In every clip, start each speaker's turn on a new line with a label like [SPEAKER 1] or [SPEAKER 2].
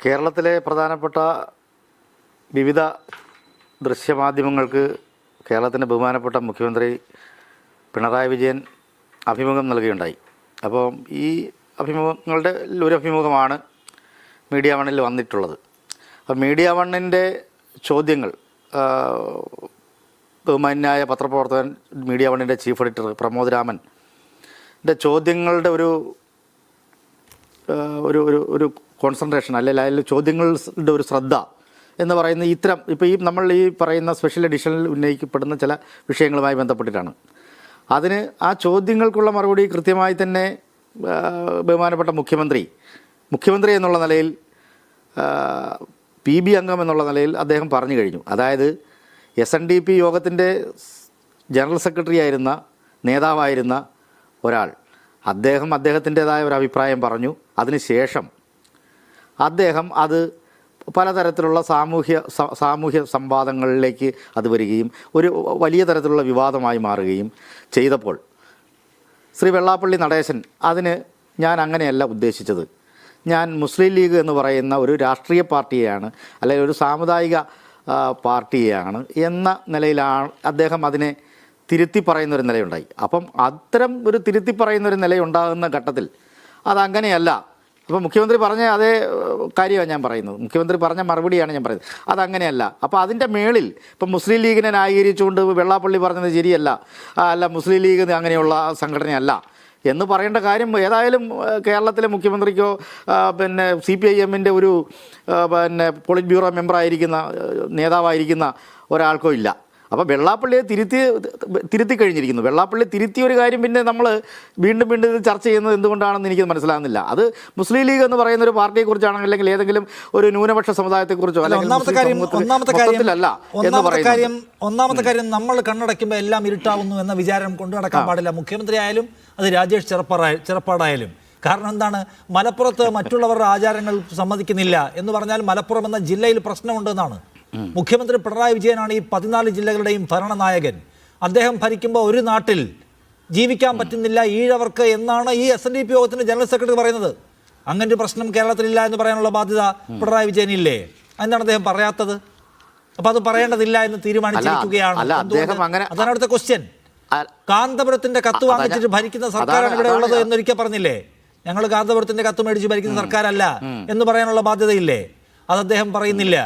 [SPEAKER 1] കേരളത്തിലെ പ്രധാനപ്പെട്ട വിവിധ ദൃശ്യമാധ്യമങ്ങൾക്ക് കേരളത്തിൻ്റെ ബഹുമാനപ്പെട്ട മുഖ്യമന്ത്രി പിണറായി വിജയൻ അഭിമുഖം നൽകുകയുണ്ടായി. അപ്പോൾ ഈ അഭിമുഖങ്ങളുടെ ഒരു അഭിമുഖമാണ് മീഡിയ വണ്ണിൽ വന്നിട്ടുള്ളത്. അപ്പോൾ മീഡിയ വണ്ണിൻ്റെ ചോദ്യങ്ങൾ ബഹുമാന്യായ പത്രപ്രവർത്തകൻ മീഡിയ വണ്ണിൻ്റെ ചീഫ് എഡിറ്റർ പ്രമോദ് രാമൻ്റെ ചോദ്യങ്ങളുടെ ഒരു ഒരു ഒരു ഒരു കോൺസെൻട്രേഷൻ അല്ലെങ്കിൽ അതിൽ ചോദ്യങ്ങളുടെ ഒരു ശ്രദ്ധ എന്ന് പറയുന്ന ഇത്തരം ഇപ്പോൾ നമ്മൾ ഈ പറയുന്ന സ്പെഷ്യൽ എഡിഷനിൽ ഉന്നയിക്കപ്പെടുന്ന ചില വിഷയങ്ങളുമായി ബന്ധപ്പെട്ടിട്ടാണ്. അതിന് ആ ചോദ്യങ്ങൾക്കുള്ള മറുപടി കൃത്യമായി തന്നെ ബഹുമാനപ്പെട്ട മുഖ്യമന്ത്രി എന്നുള്ള നിലയിൽ PB അംഗം എന്നുള്ള നിലയിൽ അദ്ദേഹം പറഞ്ഞു കഴിഞ്ഞു. അതായത് SNDP യോഗത്തിൻ്റെ ജനറൽ സെക്രട്ടറി ആയിരുന്ന നേതാവായിരുന്ന ഒരാൾ അദ്ദേഹത്തിൻ്റേതായ ഒരു അഭിപ്രായം പറഞ്ഞു. അതിനുശേഷം അദ്ദേഹം അത് പലതരത്തിലുള്ള സാമൂഹ്യ സംവാദങ്ങളിലേക്ക് അത് വരികയും ഒരു വലിയ തരത്തിലുള്ള വിവാദമായി മാറുകയും ചെയ്തപ്പോൾ ശ്രീ വെള്ളാപ്പള്ളി നടേശൻ അതിന് ഞാൻ അങ്ങനെയല്ല ഉദ്ദേശിച്ചത്, ഞാൻ മുസ്ലിം ലീഗ് എന്ന് പറയുന്ന ഒരു രാഷ്ട്രീയ പാർട്ടിയെയാണ് അല്ലെങ്കിൽ ഒരു സാമുദായിക പാർട്ടിയെയാണ് എന്ന നിലയിലാണ് അദ്ദേഹം അതിനെ തിരുത്തി പറയുന്നൊരു നിലയുണ്ടായി. അപ്പം അത്തരം ഒരു തിരുത്തി പറയുന്നൊരു നിലയുണ്ടാകുന്ന ഘട്ടത്തിൽ അതങ്ങനെയല്ല. അപ്പോൾ മുഖ്യമന്ത്രി പറഞ്ഞ അതേ കാര്യമാണ് ഞാൻ പറയുന്നത്, മുഖ്യമന്ത്രി പറഞ്ഞ മറുപടിയാണ് ഞാൻ പറയുന്നത്, അതങ്ങനെയല്ല. അപ്പോൾ അതിൻ്റെ മേളിൽ ഇപ്പം മുസ്ലിം ലീഗിനെ ന്യായീകരിച്ചുകൊണ്ട് വെള്ളാപ്പള്ളി പറഞ്ഞത് ശരിയല്ല, അല്ല മുസ്ലിം ലീഗ് അങ്ങനെയുള്ള സംഘടനയല്ല എന്ന് പറയേണ്ട കാര്യം ഏതായാലും കേരളത്തിലെ മുഖ്യമന്ത്രിക്കോ പിന്നെ CPIM-ൻ്റെ ഒരു പിന്നെ പോളിറ്റ് ബ്യൂറോ മെമ്പറായിരിക്കുന്ന നേതാവായിരിക്കുന്ന ഒരാൾക്കോ ഇല്ല. അപ്പോൾ വെള്ളാപ്പള്ളിയെ തിരുത്തി കഴിഞ്ഞിരിക്കുന്നു. വെള്ളാപ്പള്ളി തിരുത്തിയ ഒരു കാര്യം പിന്നെ നമ്മൾ വീണ്ടും ഇത് ചർച്ച ചെയ്യുന്നത് എന്തുകൊണ്ടാണെന്ന് എനിക്ക് മനസ്സിലാകുന്നില്ല. അത് മുസ്ലിം ലീഗ് എന്ന് പറയുന്ന ഒരു പാർട്ടിയെക്കുറിച്ചാണോ അല്ലെങ്കിൽ ഏതെങ്കിലും ഒരു ന്യൂനപക്ഷ സമുദായത്തെക്കുറിച്ചോ
[SPEAKER 2] ഒന്നാമത്തെ കാര്യം നമ്മൾ കണ്ണടയ്ക്കുമ്പോൾ എല്ലാം ഇരുട്ടാവുന്നു എന്ന വിചാരം കൊണ്ടു നടക്കാൻ പാടില്ല. മുഖ്യമന്ത്രി ആയാലും അത് രാജേഷ് ചെറുപ്പാടായാലും. കാരണം എന്താണ്, മലപ്പുറത്ത് മറ്റുള്ളവരുടെ ആചാരങ്ങൾ സമ്മതിക്കുന്നില്ല എന്ന് പറഞ്ഞാൽ മലപ്പുറം എന്ന ജില്ലയിൽ പ്രശ്നമുണ്ടെന്നാണ്. മുഖ്യമന്ത്രി പിണറായി വിജയനാണ് ഈ 14 ജില്ലകളുടെയും ഭരണനായകൻ. അദ്ദേഹം ഭരിക്കുമ്പോൾ ഒരു നാട്ടിൽ ജീവിക്കാൻ പറ്റുന്നില്ല ഈഴവർക്ക് എന്നാണ് ഈ SNDP യോഗത്തിന്റെ ജനറൽ സെക്രട്ടറി പറയുന്നത്. അങ്ങനെ ഒരു പ്രശ്നം കേരളത്തിലില്ല എന്ന് പറയാനുള്ള ബാധ്യത പിണറായി വിജയനില്ലേ? എന്താണ് അദ്ദേഹം പറയാത്തത്? അപ്പൊ അത് പറയേണ്ടതില്ല എന്ന് തീരുമാനിച്ചിരിക്കുകയാണ്. അതാണ് അവിടുത്തെ ക്വസ്റ്റ്യൻ. കാന്തപുരത്തിന്റെ കത്ത് വാങ്ങിച്ചിട്ട് ഭരിക്കുന്ന സർക്കാരാണ് ഇവിടെ ഉള്ളത് എന്നൊരിക്കൽ പറഞ്ഞില്ലേ? ഞങ്ങൾ കാന്തപുരത്തിന്റെ കത്ത് മേടിച്ച് ഭരിക്കുന്ന സർക്കാരല്ല എന്ന് പറയാനുള്ള ബാധ്യതയില്ലേ? അത് അദ്ദേഹം പറയുന്നില്ല.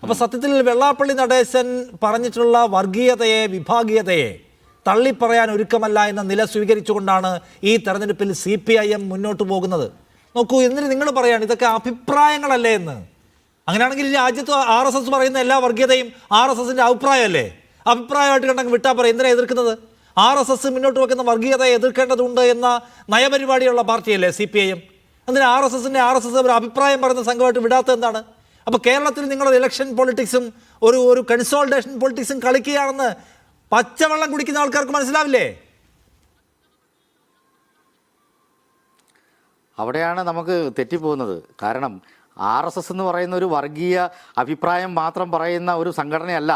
[SPEAKER 2] അപ്പൊ സത്യത്തിൽ വെള്ളാപ്പള്ളി നടേശൻ പറഞ്ഞിട്ടുള്ള വർഗീയതയെ വിഭാഗീയതയെ തള്ളിപ്പറയാൻ ഒരുക്കമല്ല എന്ന നില സ്വീകരിച്ചുകൊണ്ടാണ് ഈ തെരഞ്ഞെടുപ്പിൽ CPIM മുന്നോട്ട് പോകുന്നത്. നോക്കൂ, എന്നിട്ട് നിങ്ങൾ പറയാണ് ഇതൊക്കെ അഭിപ്രായങ്ങളല്ലേ എന്ന്. അങ്ങനെയാണെങ്കിൽ ഈ രാജ്യത്ത് RSS പറയുന്ന എല്ലാ വർഗീയതയും RSSന്റെ അഭിപ്രായമല്ലേ? അഭിപ്രായമായിട്ട് കണ്ടെങ്കിൽ വിട്ടാൽ പറയും. എന്തിനാണ് എതിർക്കുന്നത്? RSS മുന്നോട്ട് വെക്കുന്ന വർഗീയതയെ എതിർക്കേണ്ടതുണ്ട് എന്ന നയപരിപാടിയുള്ള പാർട്ടിയല്ലേ CPIM? എന്തിനാ RSS ഒരു അഭിപ്രായം പറയുന്ന സംഘമായിട്ട് വിടാത്തത് എന്താണ്? അപ്പോൾ കേരളത്തിൽ നിങ്ങളുടെ ഇലക്ഷൻ പൊളിറ്റിക്സും ഒരു കൺസോൾട്ടേഷൻ പൊളിറ്റിക്സും കളിക്കുകയാണെന്ന് പച്ചവെള്ളം കുടിക്കുന്ന ആൾക്കാർക്ക് മനസ്സിലാവില്ലേ?
[SPEAKER 1] അവിടെയാണ് നമുക്ക് തെറ്റിപ്പോകുന്നത്. കാരണം RSS എന്ന് പറയുന്ന ഒരു വർഗീയ അഭിപ്രായം മാത്രം പറയുന്ന ഒരു സംഘടനയല്ല.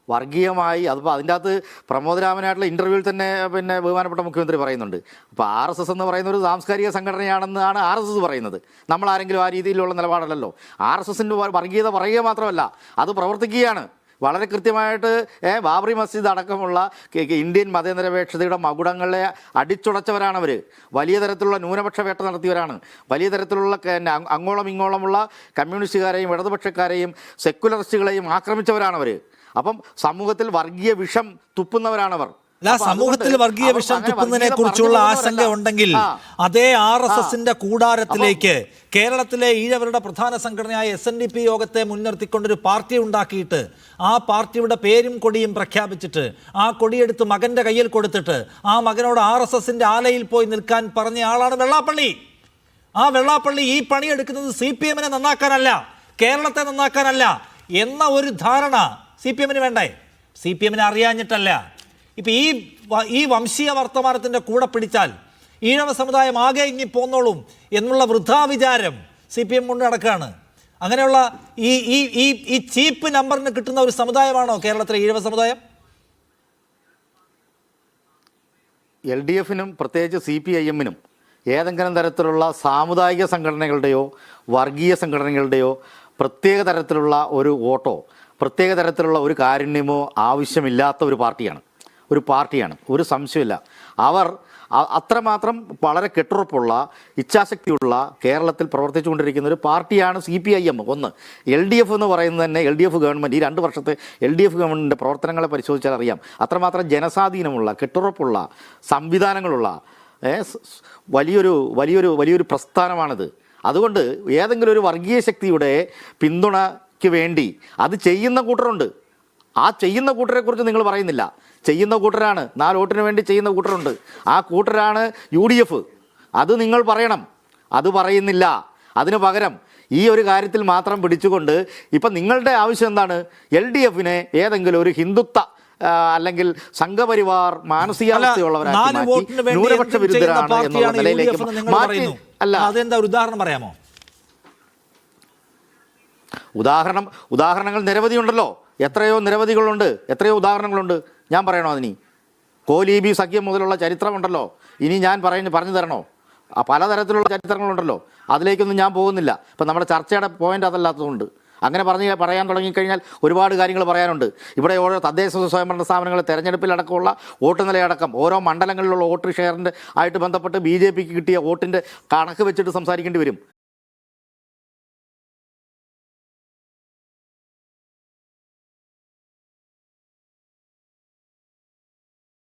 [SPEAKER 1] വർഗീയമായി അതിപ്പോൾ അതിൻ്റെ അകത്ത് പ്രമോദ് രാമനായിട്ടുള്ള ഇൻ്റർവ്യൂവിൽ തന്നെ പിന്നെ ബഹുമാനപ്പെട്ട മുഖ്യമന്ത്രി പറയുന്നുണ്ട്. അപ്പോൾ RSS എന്ന് പറയുന്ന ഒരു സാംസ്കാരിക സംഘടനയാണെന്നാണ് RSS പറയുന്നത്. നമ്മളാരെങ്കിലും ആ രീതിയിലുള്ള നിലപാടല്ലല്ലോ. RSSൻ്റെ വർഗീയത പറയുക മാത്രമല്ല, അത് പ്രവർത്തിക്കുകയാണ്. വളരെ കൃത്യമായിട്ട് ബാബറി മസ്ജിദ് അടക്കമുള്ള ഇന്ത്യൻ മതനിരപേക്ഷതയുടെ മകുടങ്ങളെ അടിച്ചുടച്ചവരാണവർ. വലിയ തരത്തിലുള്ള ന്യൂനപക്ഷ വേട്ട നടത്തിയവരാണ്. വലിയ തരത്തിലുള്ള അങ്ങോളം ഇങ്ങോളമുള്ള കമ്മ്യൂണിസ്റ്റുകാരെയും ഇടതുപക്ഷക്കാരെയും സെക്കുലറിസ്റ്റുകളെയും ആക്രമിച്ചവരാണവർ. അപ്പം സമൂഹത്തിൽ വർഗീയ വിഷം തുപ്പുന്നവരാണവർ.
[SPEAKER 2] സമൂഹത്തിൽ വർഗീയ വിഷം തുപ്പുന്നതിനെ കുറിച്ചുള്ള ആശങ്ക ഉണ്ടെങ്കിൽ അതേ RSSന്റെ കൂടാരത്തിലേക്ക് കേരളത്തിലെ ഈഴവരുടെ പ്രധാന സംഘടനയായ SNDP യോഗത്തെ മുൻനിർത്തിക്കൊണ്ടൊരു പാർട്ടി ഉണ്ടാക്കിയിട്ട് ആ പാർട്ടിയുടെ പേരും കൊടിയും പ്രഖ്യാപിച്ചിട്ട് ആ കൊടിയെടുത്ത് മകന്റെ കയ്യിൽ കൊടുത്തിട്ട് ആ മകനോട് RSSന്റെ ആലയിൽ പോയി നിൽക്കാൻ പറഞ്ഞ ആളാണ് വെള്ളാപ്പള്ളി. ആ വെള്ളാപ്പള്ളി ഈ പണിയെടുക്കുന്നത് CPM-നെ നന്നാക്കാനല്ല, കേരളത്തെ നന്നാക്കാനല്ല എന്ന ഒരു ധാരണ CPM-ന് വേണ്ടേ? CPM-നെ അറിയാഞ്ഞിട്ടല്ല. ഇപ്പം ഈ വംശീയ വർത്തമാനത്തിൻ്റെ കൂടെ പിടിച്ചാൽ ഈഴവ സമുദായം ആകെ ഇങ്ങി പോന്നോളും എന്നുള്ള വൃഥാവിചാരം CPM കൊണ്ട് നടക്കുകയാണ്. അങ്ങനെയുള്ള ഈ ചീപ്പ് നമ്പറിന് കിട്ടുന്ന ഒരു സമുദായമാണോ കേരളത്തിലെ ഈഴവ സമുദായം?
[SPEAKER 1] LDF-നും പ്രത്യേകിച്ച് CPIM-നും ഏതെങ്കിലും തരത്തിലുള്ള സാമുദായിക സംഘടനകളുടെയോ വർഗീയ സംഘടനകളുടെയോ പ്രത്യേക തരത്തിലുള്ള ഒരു വോട്ടോ പ്രത്യേക തരത്തിലുള്ള ഒരു കാരുണ്യമോ ആവശ്യമില്ലാത്ത ഒരു പാർട്ടിയാണ്, ഒരു സംശയമില്ല. അവർ അത്രമാത്രം വളരെ കെട്ടുറപ്പുള്ള ഇച്ഛാശക്തിയുള്ള കേരളത്തിൽ പ്രവർത്തിച്ചുകൊണ്ടിരിക്കുന്ന ഒരു പാർട്ടിയാണ് CPIM. ഒന്ന് LDF എന്ന് പറയുന്നത് തന്നെ, LDF ഗവൺമെൻറ്, ഈ 2 വർഷത്തെ LDF ഗവൺമെൻറ്റിൻ്റെ പ്രവർത്തനങ്ങളെ പരിശോധിച്ചാൽ അറിയാം അത്രമാത്രം ജനസ്വാധീനമുള്ള കെട്ടുറപ്പുള്ള സംവിധാനങ്ങളുള്ള വലിയൊരു പ്രസ്ഥാനമാണിത്. അതുകൊണ്ട് ഏതെങ്കിലും ഒരു വർഗീയ ശക്തിയുടെ പിന്തുണയ്ക്ക് വേണ്ടി അത് ചെയ്യുന്ന കൂട്ടരുണ്ട്. ആ ചെയ്യുന്ന കൂട്ടരെക്കുറിച്ച് നിങ്ങൾ പറയുന്നില്ല. ചെയ്യുന്ന കൂട്ടരാണ്, 4 വോട്ടിന് വേണ്ടി ചെയ്യുന്ന കൂട്ടരുണ്ട്. ആ കൂട്ടരാണ് UDF. അത് നിങ്ങൾ പറയണം. അത് പറയുന്നില്ല. അതിന് പകരം ഈ ഒരു കാര്യത്തിൽ മാത്രം പിടിച്ചുകൊണ്ട് ഇപ്പം നിങ്ങളുടെ ആവശ്യം എന്താണ്? LDFനെ ഏതെങ്കിലും ഒരു ഹിന്ദുത്വ അല്ലെങ്കിൽ സംഘപരിവാർ മാനസികാവസ്ഥയുള്ളവരാക്കി മാറ്റി ന്യൂനപക്ഷ വിരുദ്ധരാണ് എന്നുള്ള നിലയിലേക്ക് മാറ്റി. അല്ല,
[SPEAKER 2] അതെന്താ ഒരു ഉദാഹരണം പറയാമോ?
[SPEAKER 1] ഉദാഹരണങ്ങൾ നിരവധിയുണ്ടല്ലോ. എത്രയോ ഉദാഹരണങ്ങളുണ്ട്. ഞാൻ പറയണോ അതിനി? കോലീബി സഖ്യം മുതലുള്ള ചരിത്രമുണ്ടല്ലോ. ഇനി ഞാൻ പറഞ്ഞു തരണോ? പലതരത്തിലുള്ള ചരിത്രങ്ങളുണ്ടല്ലോ. അതിലേക്കൊന്നും ഞാൻ പോകുന്നില്ല. ഇപ്പം നമ്മുടെ ചർച്ചയുടെ പോയിന്റ് അതല്ലാത്തതുകൊണ്ട് അങ്ങനെ പറയാൻ തുടങ്ങിക്കഴിഞ്ഞാൽ ഒരുപാട് കാര്യങ്ങൾ പറയാനുണ്ട്. ഇവിടെ ഓരോ തദ്ദേശ സ്വയംഭരണ സ്ഥാപനങ്ങളെ തെരഞ്ഞെടുപ്പിലടക്കമുള്ള വോട്ട് നിലയടക്കം ഓരോ മണ്ഡലങ്ങളിലുള്ള വോട്ട് ഷെയറിൻ്റെ ആയിട്ട് ബന്ധപ്പെട്ട് BJPക്ക് കിട്ടിയ വോട്ടിൻ്റെ കണക്ക് വെച്ചിട്ട് സംസാരിക്കേണ്ടി വരും.